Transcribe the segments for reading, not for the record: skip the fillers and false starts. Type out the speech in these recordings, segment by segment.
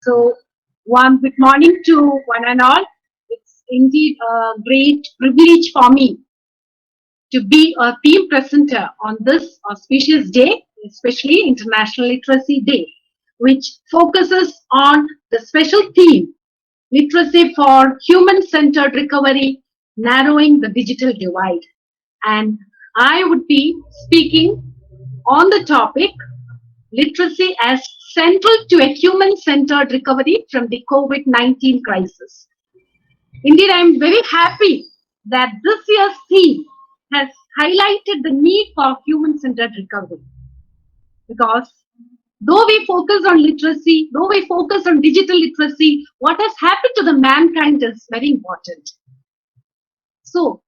So, one good morning to one and all. It's indeed a great privilege for me to be a theme presenter on this auspicious day, especially International Literacy Day, which focuses on the special theme literacy for human centered recovery, narrowing the digital divide. And I would be speaking on the topic literacy as central to a human centered recovery from the COVID 19 crisis. Indeed, I am very happy that this year's theme has highlighted the need for human centered recovery because though we focus on literacy, though we focus on digital literacy, what has happened to the mankind is very important. So,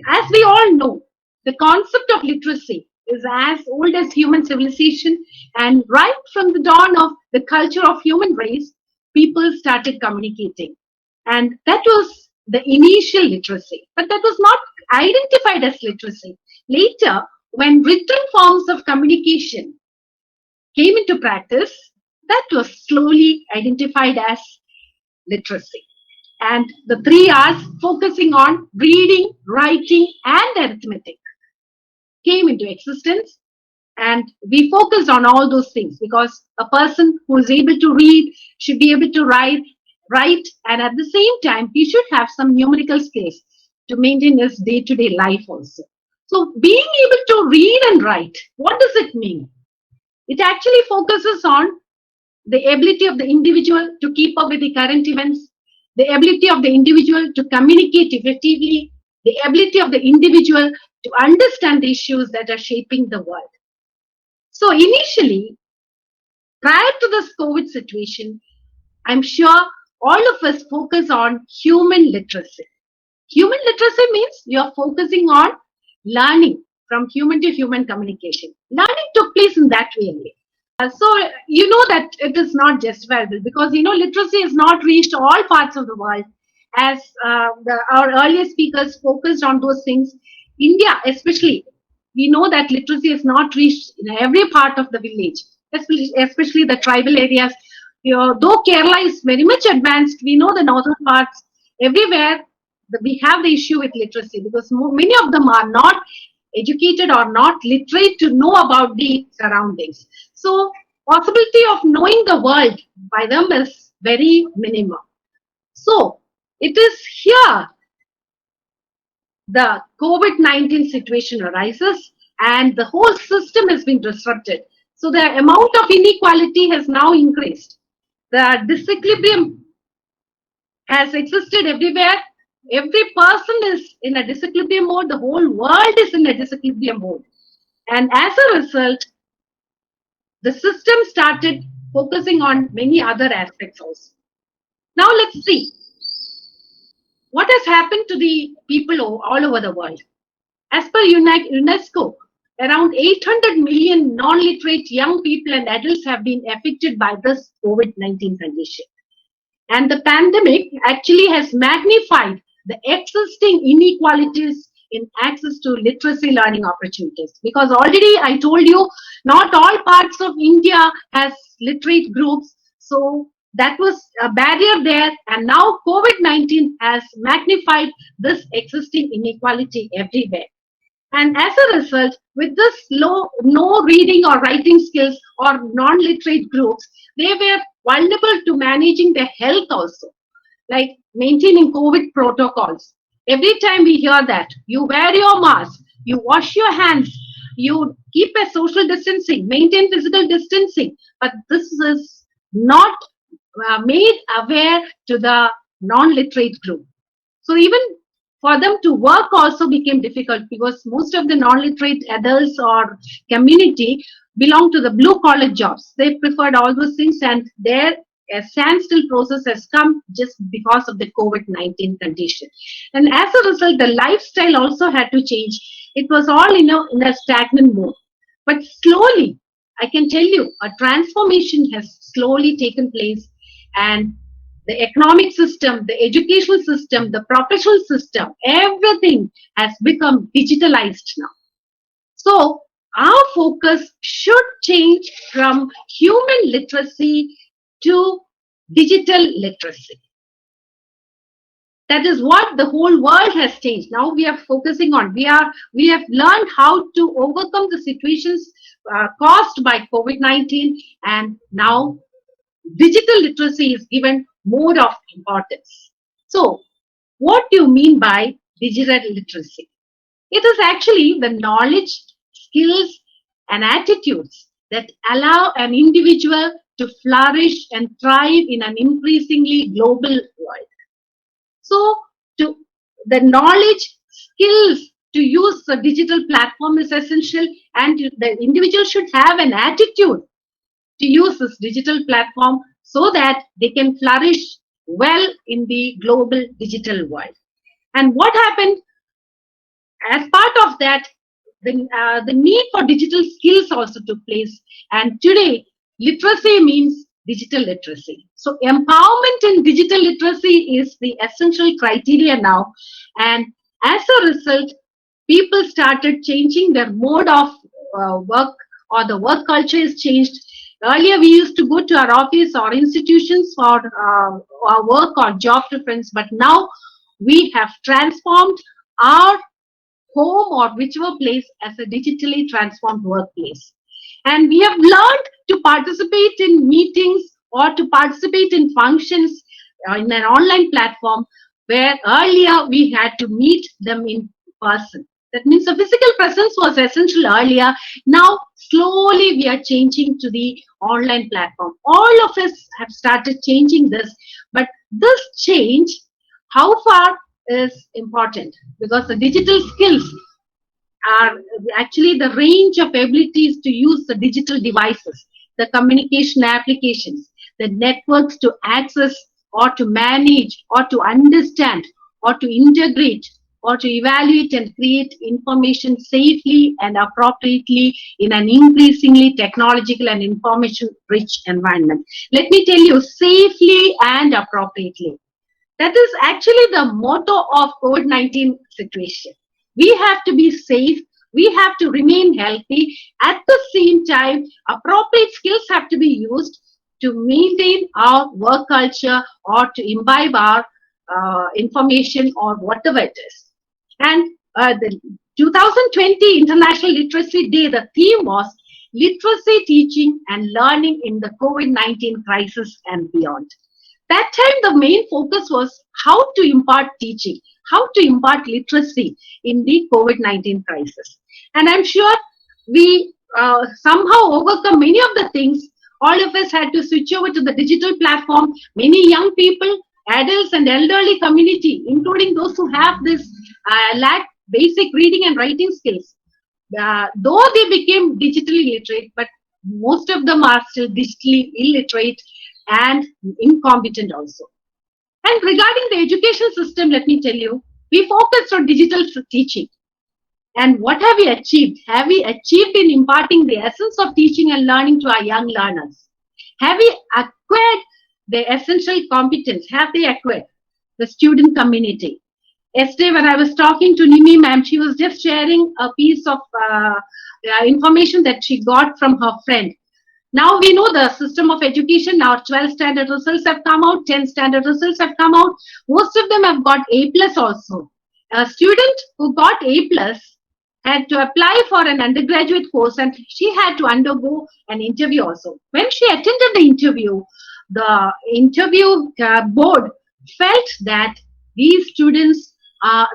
as we all know, the concept of literacy is as old as human civilization, and right from the dawn of the culture of human race, people started communicating. And that was the initial literacy, but that was not identified as literacy. Later, when written forms of communication came into practice, that was slowly identified as literacy. And the three R's focusing on reading, writing, and arithmetic came into existence. And we focused on all those things because a person who is able to read should be able to write, and at the same time, he should have some numerical skills to maintain his day-to-day life also. So being able to read and write, what does it mean? It actually focuses on the ability of the individual to keep up with the current events, the ability of the individual to communicate effectively, the ability of the individual to understand the issues that are shaping the world. So initially, prior to this COVID situation, I'm sure all of us focus on human literacy. Human literacy means you're focusing on learning from human to human communication. Learning took place in that way only. So you know that it is not justifiable because literacy has not reached all parts of the world as our earlier speakers focused on those things. India especially, we know that literacy has not reached in every part of the village, especially the tribal areas. Though Kerala is very much advanced, we know the northern parts everywhere we have the issue with literacy because many of them are not educated or not literate to know about the surroundings. So possibility of knowing the world by them is very minimum. So it is here the COVID-19 situation arises and the whole system has been disrupted. So the amount of inequality has now increased. The disequilibrium has existed everywhere. Every person is in a disequilibrium mode. The whole world is in a disequilibrium mode. And as a result, the system started focusing on many other aspects also. Now let's see what has happened to the people all over the world. As per UNESCO, around 800 million non-literate young people and adults have been affected by this COVID-19 condition. And the pandemic actually has magnified the existing inequalities in access to literacy learning opportunities. Because already I told you, not all parts of India has literate groups. So that was a barrier there. And now COVID-19 has magnified this existing inequality everywhere. And as a result, with this no reading or writing skills or non-literate groups, they were vulnerable to managing their health also, like maintaining COVID protocols. Every time we hear that, you wear your mask, you wash your hands, you keep a social distancing, maintain physical distancing, but this is not made aware to the non-literate group. So even for them to work also became difficult because most of the non-literate adults or community belong to the blue collar jobs. They preferred all those things and their standstill process has come just because of the COVID-19 condition. And as a result, the lifestyle also had to change. It was all in a stagnant mode. But slowly, I can tell you, a transformation has slowly taken place and the economic system, the educational system, the professional system, everything has become digitalized now. So our focus should change from human literacy to digital literacy. That is what the whole world has changed. Now we are focusing on, we have learned how to overcome the situations caused by COVID-19, and now digital literacy is given more of importance. So what do you mean by digital literacy? It is actually the knowledge, skills, and attitudes that allow an individual to flourish and thrive in an increasingly global world. So, to the knowledge, skills to use the digital platform is essential, and the individual should have an attitude to use this digital platform so that they can flourish well in the global digital world. And what happened as part of that, the need for digital skills also took place. And today, literacy means digital literacy. So empowerment in digital literacy is the essential criteria now. And as a result, people started changing their mode of work, or the work culture is changed. Earlier, we used to go to our office or institutions for our work or job preference, but now we have transformed our home or whichever place as a digitally transformed workplace. And we have learned to participate in meetings or to participate in functions in an online platform, where earlier we had to meet them in person. That means the physical presence was essential earlier. Now, slowly we are changing to the online platform. All of us have started changing this, but this change, how far, is important, because the digital skills are actually the range of abilities to use the digital devices, the communication applications, the networks to access or to manage or to understand or to integrate or to evaluate and create information safely and appropriately in an increasingly technological and information rich environment. Let me tell you, safely and appropriately. That is actually the motto of COVID-19 situation. We have to be safe. We have to remain healthy. At the same time, appropriate skills have to be used to maintain our work culture or to imbibe our information or whatever it is. And the 2020 International Literacy Day, the theme was literacy, teaching and learning in the COVID-19 crisis and beyond. That time, the main focus was how to impart teaching, how to impart literacy in the COVID-19 crisis. And I'm sure we somehow overcome many of the things. All of us had to switch over to the digital platform. Many young people, adults and elderly community, including those who have this lack basic reading and writing skills, though they became digitally literate, but most of them are still digitally illiterate and incompetent also. And regarding the education system, let me tell you, we focused on digital teaching. And what have we achieved? Have we achieved in imparting the essence of teaching and learning to our young learners? Have we acquired the essential competence? Have they acquired? The student community. Yesterday, when I was talking to Nimi ma'am, she was just sharing a piece of information that she got from her friend. Now we know the system of education. Now 12 standard results have come out, 10 standard results have come out. Most of them have got A plus also. A student who got A plus had to apply for an undergraduate course, and she had to undergo an interview also. When she attended the interview board felt that these students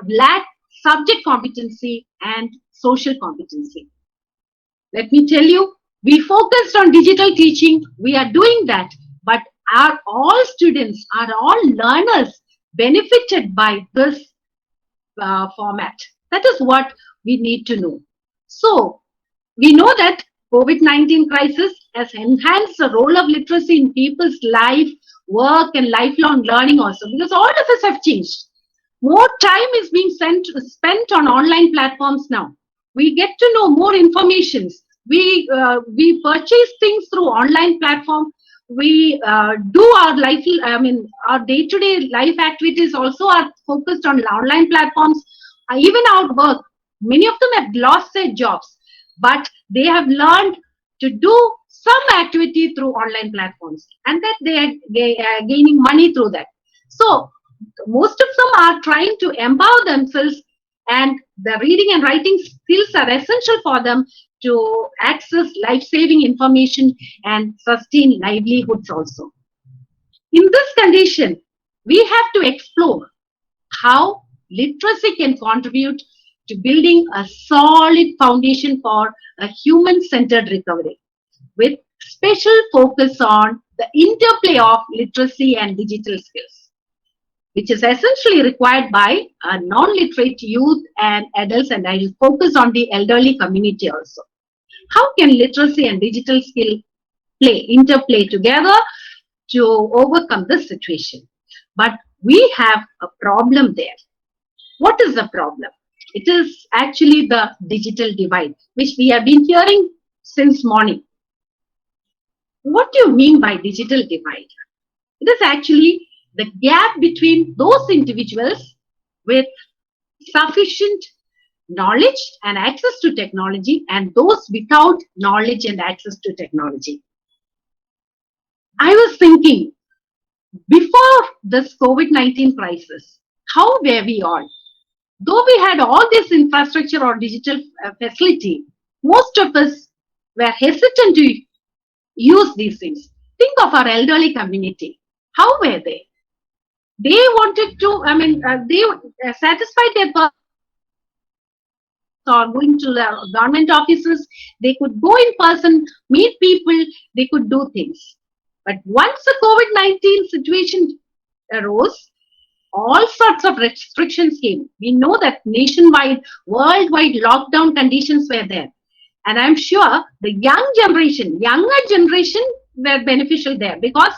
lack subject competency and social competency. Let me tell you, we focused on digital teaching. We are doing that, but are all students, are all learners benefited by this format? That is what we need to know. So, we know that COVID-19 crisis has enhanced the role of literacy in people's life, work and lifelong learning also, because all of us have changed. More time is being spent on online platforms now. We get to know more information. We purchase things through online platform. We do our life, our day-to-day life activities also are focused on online platforms. Even our work, many of them have lost their jobs. but they have learned to do some activity through online platforms, and that they are gaining money through that. So most of them are trying to empower themselves, and the reading and writing skills are essential for them to access life-saving information and sustain livelihoods also. In this condition, we have to explore how literacy can contribute to building a solid foundation for a human centered recovery, with special focus on the interplay of literacy and digital skills, which is essentially required by non literate youth and adults. And I will focus on the elderly community also. How can literacy and digital skill interplay together to overcome this situation? But we have a problem there. What is the problem? It is actually the digital divide, which we have been hearing since morning. What do you mean by digital divide? It is actually the gap between those individuals with sufficient knowledge and access to technology and those without knowledge and access to technology. I was thinking, before this COVID-19 crisis, how were we all? Though we had all this infrastructure or digital facility, most of us were hesitant to use these things. Think of our elderly community. How were they? They wanted to, they satisfied their or going to the government offices, they could go in person, meet people, they could do things. But once the COVID-19 situation arose, all sorts of restrictions came. We know that nationwide, worldwide lockdown conditions were there. And I'm sure the younger generation were beneficial there, because,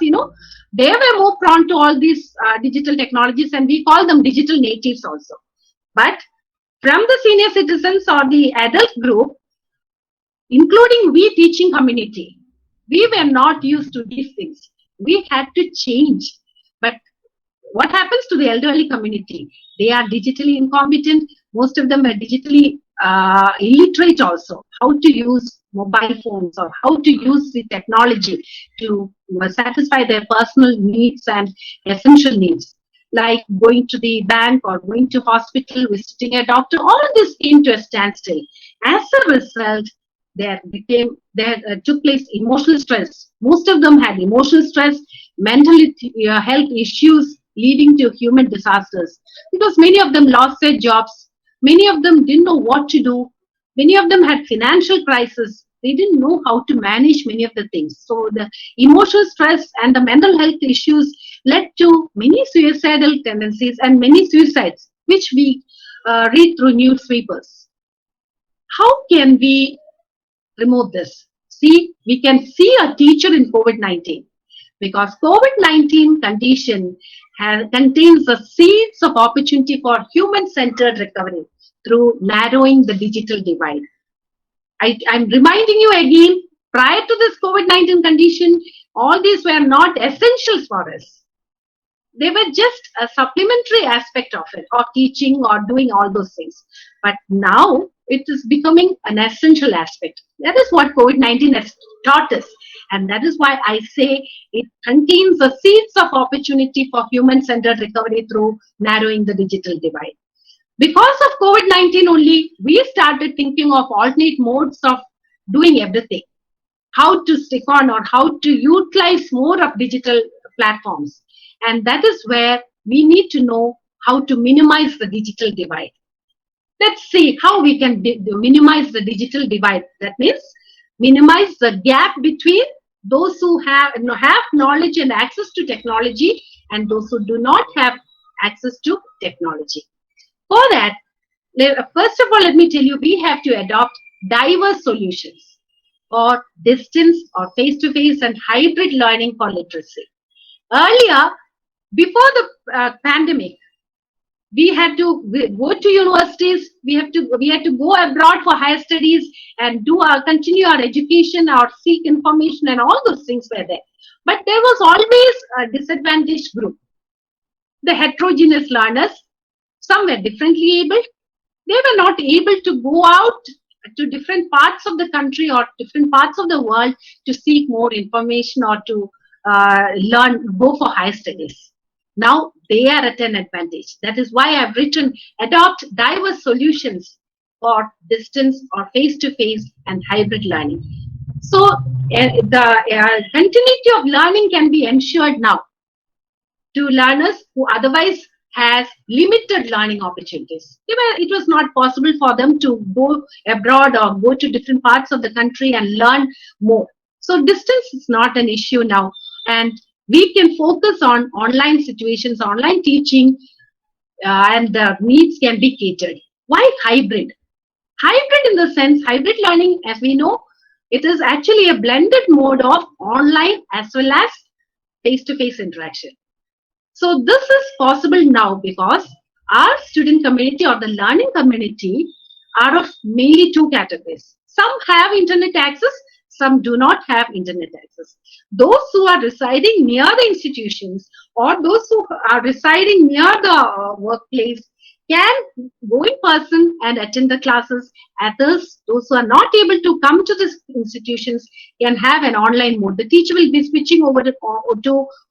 they were more prone to all these digital technologies, and we call them digital natives also. But from the senior citizens or the adult group, including we teaching community, we were not used to these things. We had to change. But what happens to the elderly community? They are digitally incompetent. Most of them are digitally illiterate also. How to use mobile phones or how to use the technology to satisfy their personal needs and essential needs, like going to the bank or going to hospital, visiting a doctor. All of this came to a standstill. As a result, there took place emotional stress. Most of them had emotional stress, mental health issues leading to human disasters, because many of them lost their jobs. Many of them didn't know what to do. Many of them had financial crisis. They didn't know how to manage many of the things. So the emotional stress and the mental health issues led to many suicidal tendencies and many suicides, which we read through newspapers. How can we remove this? See, we can see a teacher in COVID-19, because COVID-19 condition contains the seeds of opportunity for human-centered recovery through narrowing the digital divide. I'm reminding you again, prior to this COVID-19 condition, all these were not essentials for us. They were just a supplementary aspect of it, of teaching or doing all those things. But now it is becoming an essential aspect. That is what COVID-19 has taught us. And that is why I say it contains the seeds of opportunity for human-centered recovery through narrowing the digital divide. Because of COVID-19 only, we started thinking of alternate modes of doing everything. How to stick on or how to utilize more of digital platforms. And that is where we need to know how to minimize the digital divide. Let's see how we can minimize the digital divide. That means minimize the gap between those who have knowledge and access to technology and those who do not have access to technology. For that, first of all, let me tell you, we have to adopt diverse solutions for distance or face-to-face and hybrid learning for literacy. Earlier, before the pandemic, we had to go to universities, we had to go abroad for higher studies and continue our education or seek information, and all those things were there. But there was always a disadvantaged group, the heterogeneous learners. Some were differently able. They were not able to go out to different parts of the country or different parts of the world to seek more information or to go for higher studies. Now they are at an advantage. That is why I've written adopt diverse solutions for distance or face-to-face and hybrid learning. So the continuity of learning can be ensured now to learners who otherwise has limited learning opportunities. It was not possible for them to go abroad or go to different parts of the country and learn more. So distance is not an issue now, and we can focus on online situations, online teaching, and the needs can be catered. Why hybrid? Hybrid in the sense, hybrid learning, as we know, it is actually a blended mode of online as well as face-to-face interaction. So this is possible now because our student community or the learning community are of mainly two categories. Some have internet access, some do not have internet access. Those who are residing near the institutions or those who are residing near the workplace can go in person and attend the classes. Others, those who are not able to come to the institutions, can have an online mode. The teacher will be switching over to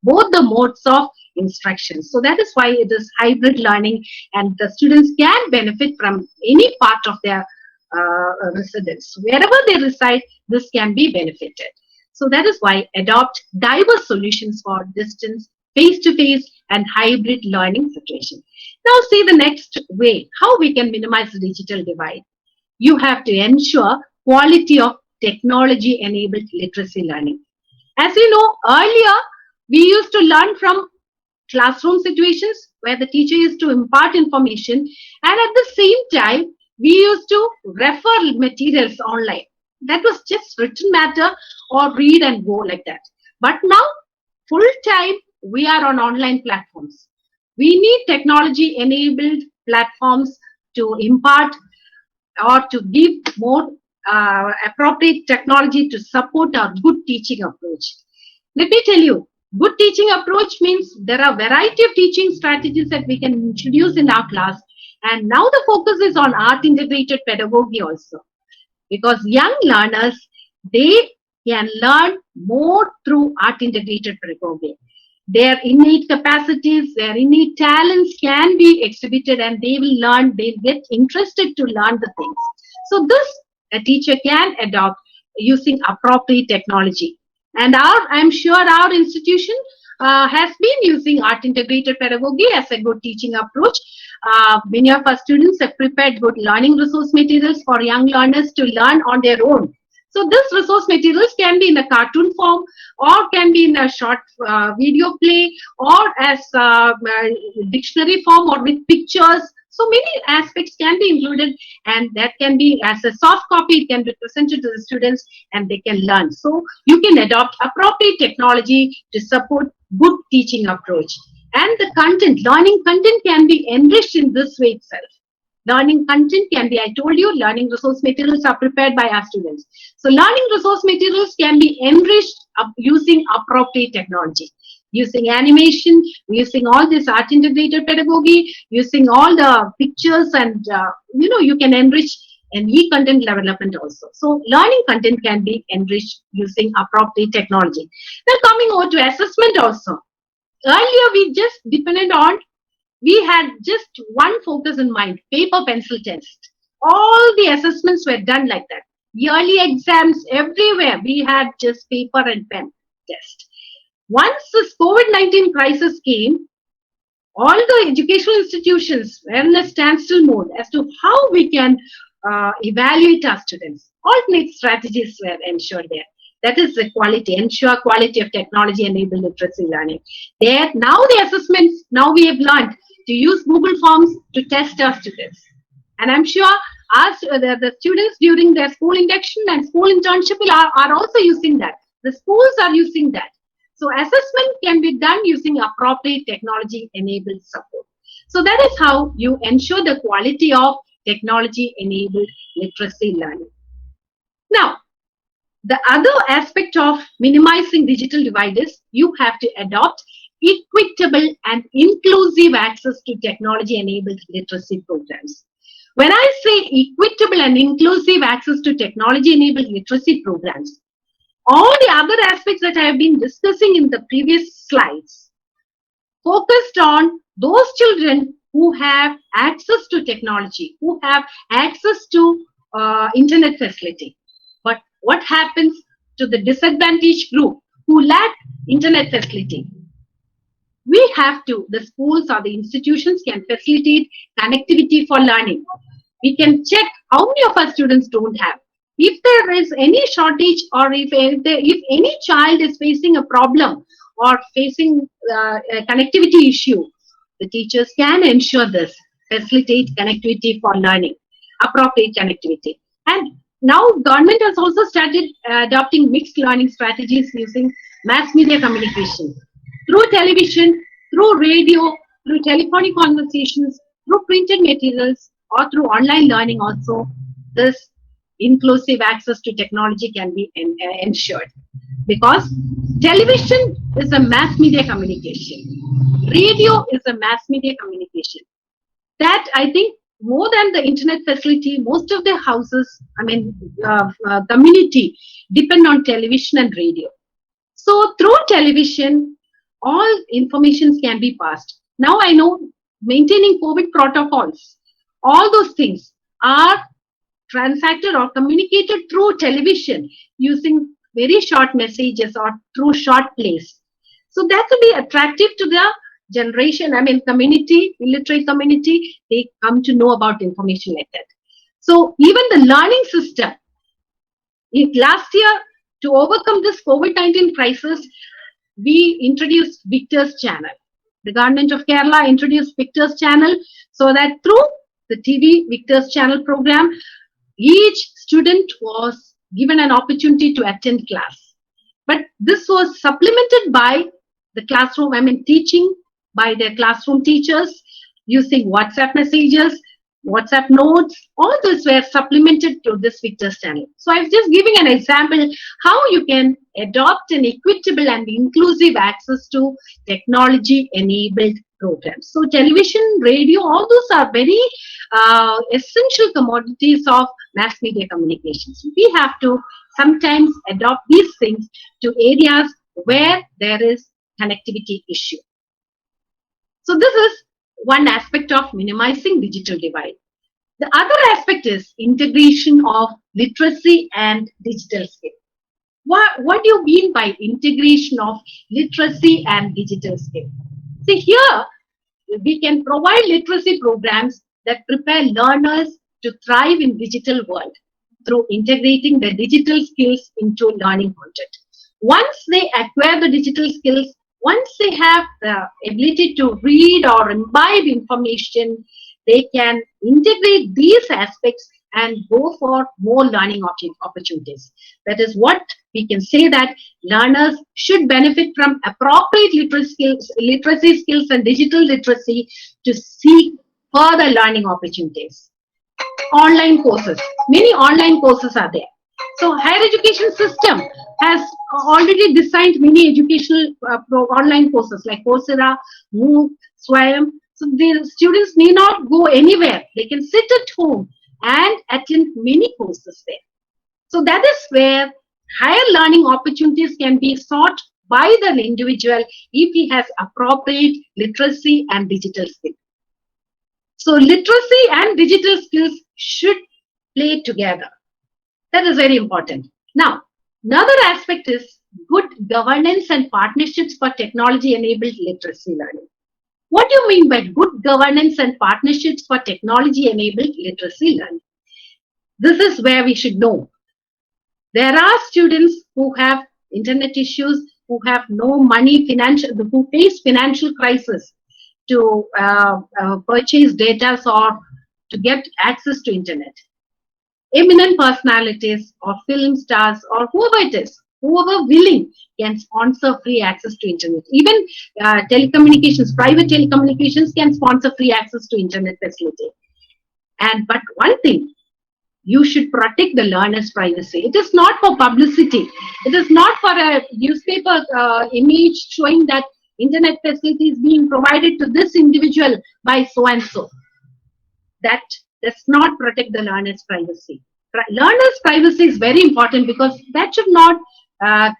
both the modes of instructions. So that is why it is hybrid learning, and the students can benefit from any part of their residence. Wherever they reside, this can be benefited. So that is why adopt diverse solutions for distance, face-to-face and hybrid learning situation. Now see the next way, how we can minimize the digital divide. You have to ensure quality of technology-enabled literacy learning. As you know, earlier we used to learn from classroom situations where the teacher used to impart information, and at the same time we used to refer materials online. That was just written matter or read and go like that. But now full time we are on online platforms. We need technology enabled platforms to impart or to give more appropriate technology to support our good teaching approach. Let me tell you, good teaching approach means there are variety of teaching strategies that we can introduce in our class. And now the focus is on art integrated pedagogy also. Because young learners, they can learn more through art integrated pedagogy. Their innate capacities, their innate talents can be exhibited, and they will learn, they'll get interested to learn the things. So this a teacher can adopt using appropriate technology. And I'm sure our institution has been using art integrated pedagogy as a good teaching approach. Many of our students have prepared good learning resource materials for young learners to learn on their own. So this resource materials can be in a cartoon form or can be in a short video play or as dictionary form or with pictures. So many aspects can be included, and that can be as a soft copy, it can be presented to the students and they can learn. So you can adopt appropriate technology to support good teaching approach. And the content, learning content can be enriched in this way itself. Learning content can be, I told you, learning resource materials are prepared by our students. So learning resource materials can be enriched using appropriate technology, using animation, using all this art integrated pedagogy, using all the pictures, and you can enrich an e-content development also. So learning content can be enriched using appropriate technology. Now coming over to assessment also. Earlier we just depended on, we had just one focus in mind, paper pencil test. All the assessments were done like that. Yearly exams everywhere, we had just paper and pen test. Once this COVID-19 crisis came, all the educational institutions were in a standstill mode as to how we can evaluate our students. Alternate strategies were ensured there. That is the quality, ensure quality of technology enabled literacy learning. There, now the assessments, now we have learned to use Google Forms to test our students. And I'm sure the students during their school induction and school internship are also using that. The schools are using that. So assessment can be done using appropriate technology enabled support. So that is how you ensure the quality of technology enabled literacy learning. Now, the other aspect of minimizing digital divide is you have to adopt equitable and inclusive access to technology enabled literacy programs. When I say equitable and inclusive access to technology-enabled literacy programs, all the other aspects that I have been discussing in the previous slides focused on those children who have access to technology, who have access to internet facility. But what happens to the disadvantaged group who lack internet facility? We have to, the schools or the institutions can facilitate connectivity for learning. We can check how many of our students don't have. If there is any shortage, or if any child is facing a problem or facing a connectivity issue, the teachers can ensure this, facilitate connectivity for learning, appropriate connectivity. And now government has also started adopting mixed learning strategies using mass media communication through television, through radio, through telephonic conversations, through printed materials, or through online learning also. This inclusive access to technology can be ensured, because television is a mass media communication, radio is a mass media communication. That, I think, more than the internet facility, most of the houses, community depend on television and radio. So through television, all informations can be passed. Now I know maintaining COVID protocols, all those things are transacted or communicated through television using very short messages or through short plays. So that will be attractive to the generation, community, illiterate community, they come to know about information like that. So even the learning system, last year, to overcome this COVID-19 crisis, we introduced Victor's channel. The government of Kerala introduced Victor's channel, so that through the TV Victor's channel program, each student was given an opportunity to attend class. But this was supplemented by the classroom, teaching by their classroom teachers using WhatsApp messages, WhatsApp notes, all those were supplemented to this Victor's channel. So I was just giving an example how you can adopt an equitable and inclusive access to technology-enabled programs. So television, radio, all those are very essential commodities of mass media communications. We have to sometimes adopt these things to areas where there is connectivity issue. So this is one aspect of minimizing digital divide. The other aspect is integration of literacy and digital skill. What do you mean by integration of literacy and digital skill? See, here we can provide literacy programs that prepare learners to thrive in digital world through integrating the digital skills into learning content. Once they acquire the digital skills, once they have the ability to read or imbibe information, they can integrate these aspects and go for more learning opportunities. That is what we can say, that learners should benefit from appropriate literacy skills and digital literacy to seek further learning opportunities. Online courses, many online courses are there. So higher education system has already designed many educational online courses like Coursera, MOOC, Swayam. So the students need not go anywhere. They can sit at home and attend many courses there. So that is where higher learning opportunities can be sought by the individual if he has appropriate literacy and digital skills. So literacy and digital skills should play together. That is very important. Now, another aspect is good governance and partnerships for technology-enabled literacy learning. What do you mean by good governance and partnerships for technology-enabled literacy learning? This is where we should know. There are students who have internet issues, who have no money, who face financial crisis to purchase data or to get access to internet. Eminent personalities or film stars or whoever it is, whoever willing can sponsor free access to internet. Even telecommunications, private telecommunications can sponsor free access to internet facility. But one thing, you should protect the learner's privacy. It is not for publicity. It is not for a newspaper image showing that internet facility is being provided to this individual by so and so. That does not protect the learner's privacy. Learner's privacy is very important because that should not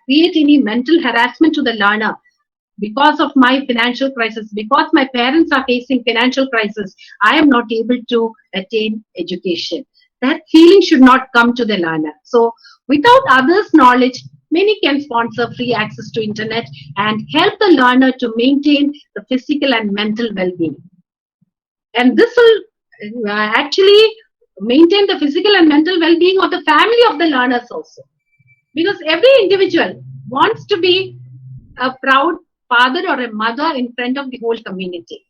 create any mental harassment to the learner. Because of my financial crisis, because my parents are facing financial crisis, I am not able to attain education. That feeling should not come to the learner. So without others' knowledge, many can sponsor free access to internet and help the learner to maintain the physical and mental well-being. And this will actually maintain the physical and mental well-being of the family of the learners also. Because every individual wants to be a proud father or a mother in front of the whole community.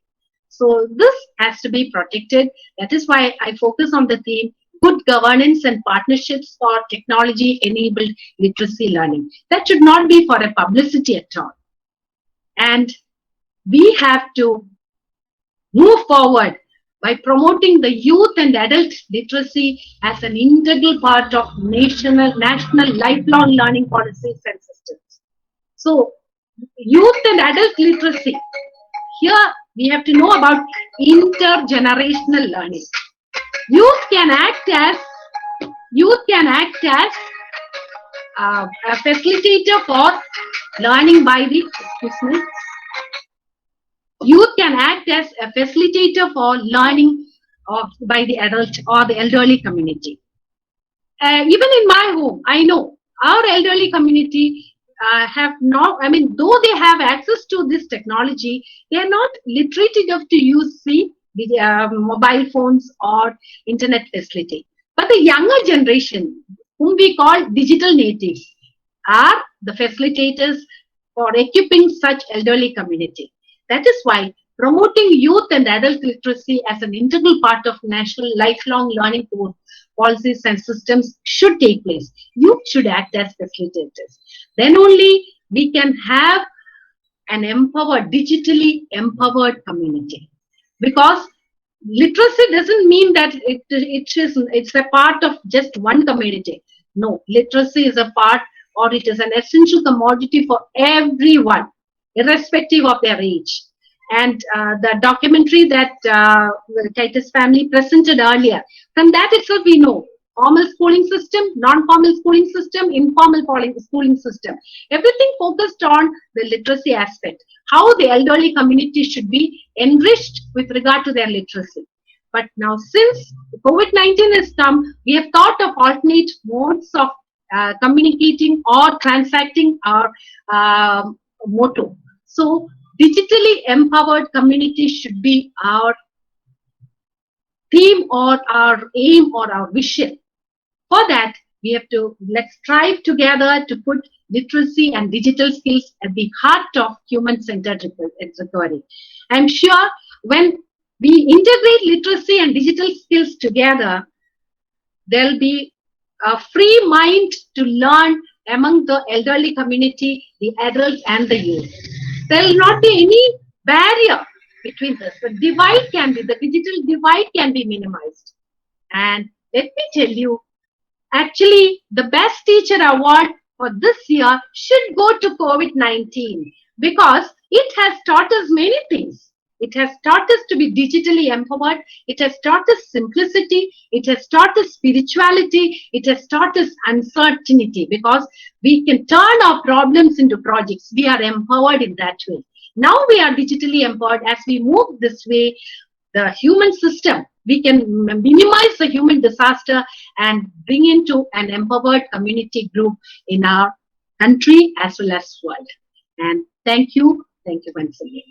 So this has to be protected. That is why I focus on the theme good governance and partnerships for technology enabled literacy learning. That should not be for a publicity at all. And we have to move forward by promoting the youth and adult literacy as an integral part of national lifelong learning policies and systems. So youth and adult literacy. Here we have to know about intergenerational learning. Youth can act as a facilitator for learning by the youth can act as a facilitator for learning by the adult or the elderly community. Even in my home, I know our elderly community have not, I mean, though they have access to this technology, they are not literate enough to use the mobile phones or internet facility. But the younger generation, whom we call digital natives, are the facilitators for equipping such elderly community. That is why promoting youth and adult literacy as an integral part of national lifelong learning policies and systems should take place. Youth should act as facilitators. Then only we can have an empowered, digitally empowered community. Because literacy doesn't mean that it's a part of just one community. No, literacy is a part, or it is an essential commodity for everyone, irrespective of their age. And the documentary that the Titus family presented earlier, from that itself we know formal schooling system, non-formal schooling system, informal schooling system. Everything focused on the literacy aspect, how the elderly community should be enriched with regard to their literacy. But now since COVID-19 has come, we have thought of alternate modes of communicating or transacting our motto. So digitally empowered community should be our theme or our aim or our vision. For that, we have to let's strive together to put literacy and digital skills at the heart of human-centered recovery. I'm sure when we integrate literacy and digital skills together, there'll be a free mind to learn among the elderly community, the adults and the youth. There will not be any barrier between this. The digital divide can be minimized. And let me tell you, actually, the best teacher award for this year should go to COVID-19 because it has taught us many things. It has taught us to be digitally empowered. It has taught us simplicity. It has taught us spirituality. It has taught us uncertainty because we can turn our problems into projects. We are empowered in that way. Now we are digitally empowered. As we move this way, the human system, we can minimize the human disaster and bring into an empowered community group in our country as well as world. And thank you once again.